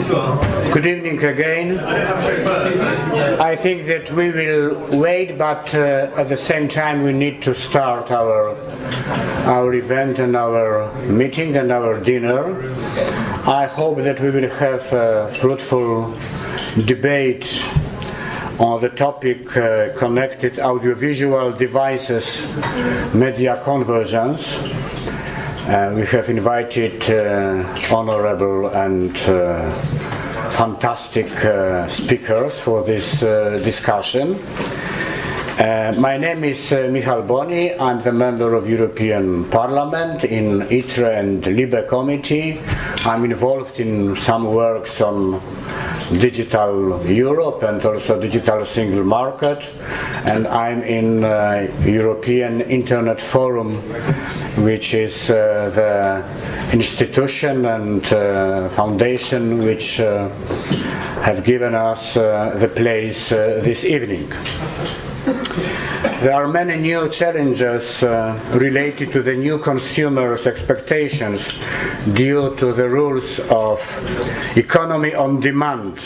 Good evening again. I think that we will wait, but at the same time we need to start our event and our meeting and our dinner. I hope that we will have a fruitful debate on the topic connected audiovisual devices, Media Convergence. We have invited honorable and fantastic speakers for this discussion. My name is Michal Boni. I'm the member of European Parliament in ITRE and LIBE committee. I'm involved in some works on digital Europe and also digital single market, and I'm in European Internet Forum, which is the institution and foundation which have given us the place this evening. There are many new challenges related to the new consumers' expectations due to the rules of economy on demand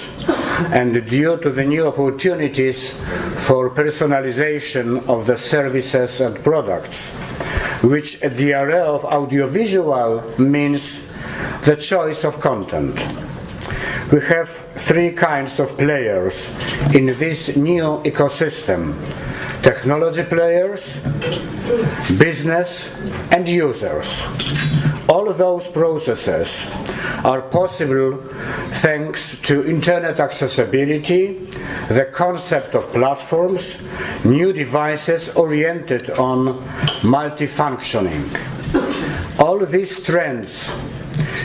and due to the new opportunities for personalization of the services and products, which at the area of audiovisual means the choice of content. We have three kinds of players in this new ecosystem: technology players, business, and users. All those processes are possible thanks to internet accessibility, the concept of platforms, new devices oriented on multifunctioning. All these trends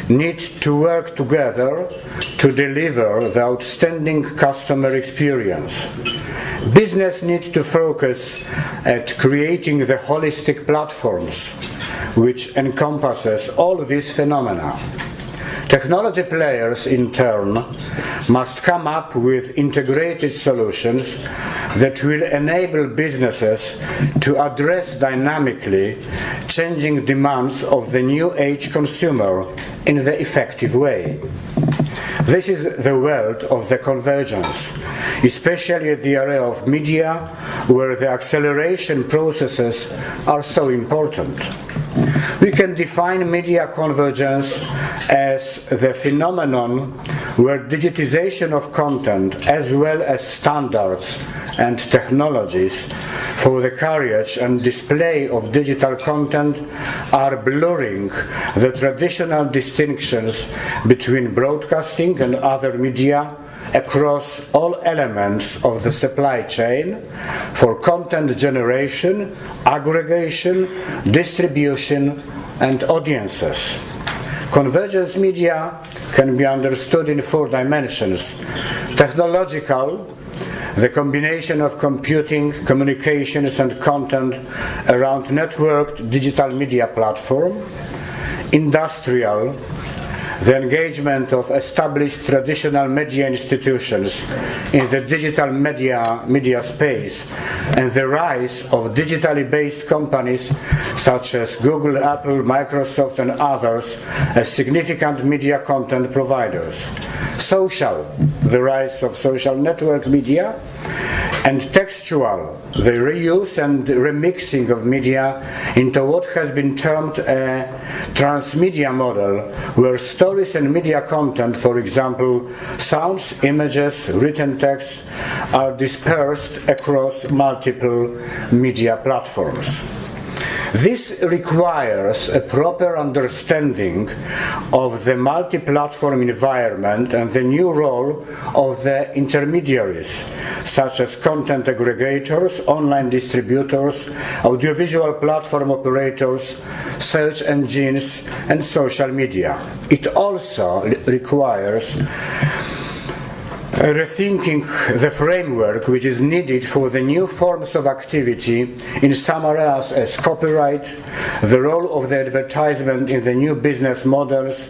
need to work together to deliver the outstanding customer experience. Business needs to focus at creating the holistic platforms which encompasses all these phenomena. Technology players, in turn, must come up with integrated solutions that will enable businesses to address dynamically changing demands of the new age consumer in the effective way. This is the world of the convergence, especially at the area of media, where the acceleration processes are so important. We can define media convergence as the phenomenon where digitization of content as well as standards and technologies for the carriage and display of digital content are blurring the traditional distinctions between broadcasting and other media across all elements of the supply chain for content generation, aggregation, distribution, and audiences. Convergence media can be understood in four dimensions: technological, the combination of computing, communications, and content around networked digital media platform; industrial, the engagement of established traditional media institutions in the digital media space, and the rise of digitally based companies such as Google, Apple, Microsoft, and others as significant media content providers. Social, the rise of social network media; and textual, the reuse and remixing of media into what has been termed a transmedia model, where stories and media content, for example, sounds, images, written text, are dispersed across multiple media platforms. This requires a proper understanding of the multi-platform environment and the new role of the intermediaries, such as content aggregators, online distributors, audiovisual platform operators, search engines, and social media. It also requires rethinking the framework which is needed for the new forms of activity in some areas as copyright, the role of the advertisement in the new business models,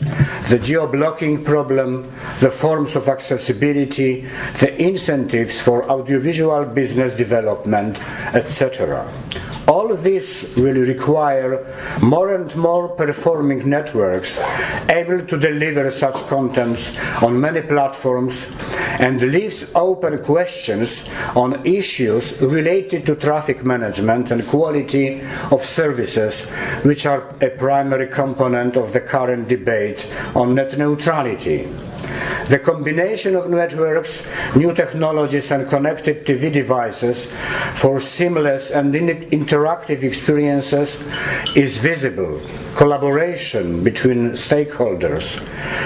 the geo-blocking problem, the forms of accessibility, the incentives for audiovisual business development, etc. All all this will require more and more performing networks able to deliver such contents on many platforms, and leaves open questions on issues related to traffic management and quality of services, which are a primary component of the current debate on net neutrality. The combination of networks, new technologies and connected TV devices for seamless and interactive experiences is visible. Collaboration between stakeholders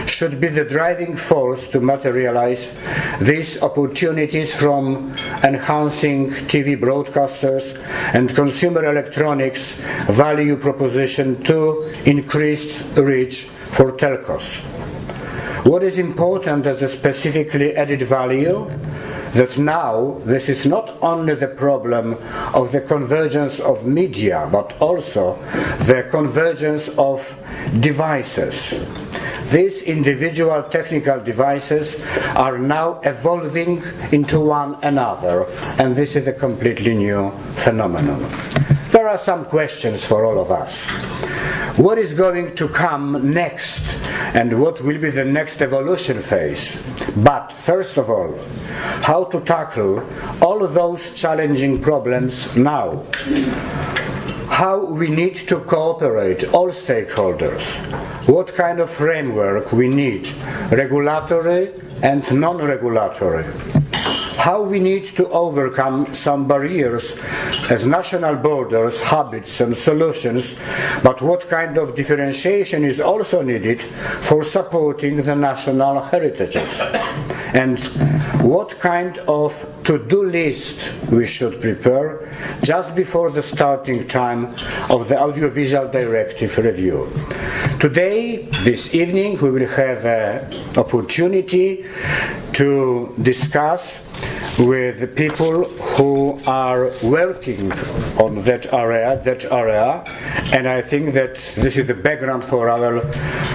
should be the driving force to materialize these opportunities, from enhancing TV broadcasters and consumer electronics value proposition to increased reach for telcos. What is important as a specifically added value? That now this is not only the problem of the convergence of media, but also the convergence of devices. These individual technical devices are now evolving into one another, and this is a completely new phenomenon. There are some questions for all of us. What is going to come next, and what will be the next evolution phase? But first of all, how to tackle all those challenging problems now? How we need to cooperate, all stakeholders? What kind of framework we need, regulatory and non-regulatory? How we need to overcome some barriers as national borders, habits and solutions, but what kind of differentiation is also needed for supporting the national heritages? And what kind of to-do list we should prepare just before the starting time of the Audiovisual Directive review? Today, this evening, we will have an opportunity to discuss with people who are working on that area, and I think that this is the background for our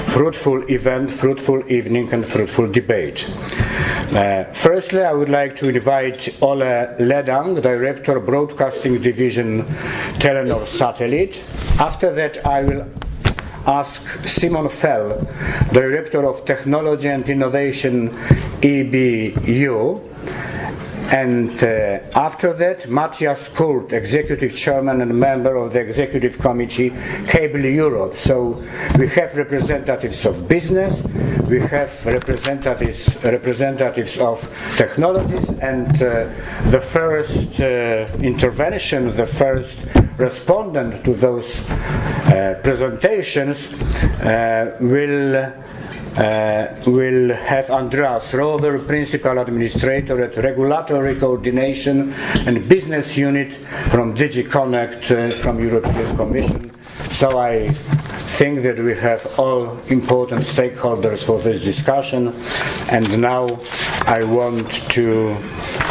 fruitful event, fruitful evening and fruitful debate. Firstly, I would like to invite Ole Ledang, Director Broadcasting Division Telenor Satellite. After that, I will ask Simon Fell, Director of Technology and Innovation, EBU. And after that, Matthias Kurt, Executive Chairman and Member of the Executive Committee, Cable Europe. So we have representatives of business, we have representatives of technologies, and the first intervention, the first respondent to those presentations will have Andreas Rover, Principal Administrator at Regulatory Coordination and Business Unit from DG Connect from European Commission. So I think that we have all important stakeholders for this discussion, and now I want to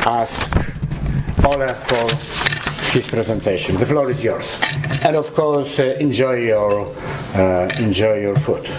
ask Ole for his presentation. The floor is yours, and of course enjoy your food.